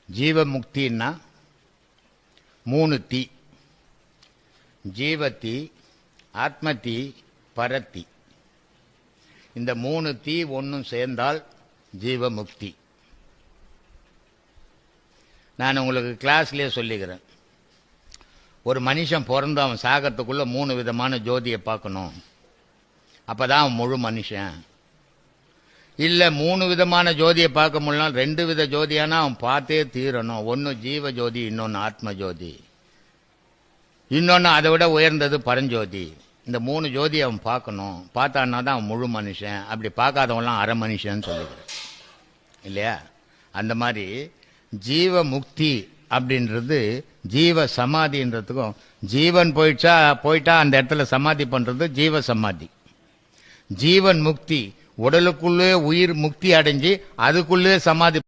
ஜீவமுக்தின்னா 3 தீ. ஜீவத்தி, ஆத்மத்தி, பரத்தி. இந்த 3 தீ ஒன்றும் சேர்ந்தால் ஜீவமுக்தி. நான் உங்களுக்கு கிளாஸ்லேயே சொல்லிக்கிறேன். ஒரு மனுஷன் பிறந்து அவன் சாகத்துக்குள்ள 3 விதமான ஜோதியை பார்க்கணும். அப்பதான் அவன் முழு மனுஷன். இல்ல 3 விதமான ஜோதியை பார்க்க முடியல, 2 வித ஜோதியானா அவன் பார்த்தே தீரணும். ஒன்னு ஜீவ ஜோதி, இன்னொன்னு ஆத்ம ஜோதி, இன்னொன்னு அதை விட உயர்ந்தது பரஞ்சோதி. இந்த 3 ஜோதி அவன் பார்க்கணும். பார்த்தான்னா தான் அவன் முழு மனுஷன். அப்படி பார்க்காதவன்லாம் அரை மனுஷன் சொல்லுகிறேன் இல்லையா? அந்த மாதிரி ஜீவ முக்தி அப்படின்றது ஜீவ சமாதின்றதுக்கும், ஜீவன் போயிட்டா அந்த இடத்துல சமாதி பண்றது ஜீவ சமாதி. ஜீவன் முக்தி, உடலுக்குள்ளே உயிர் முக்தி அடைஞ்சு அதுக்குள்ளே சமாதி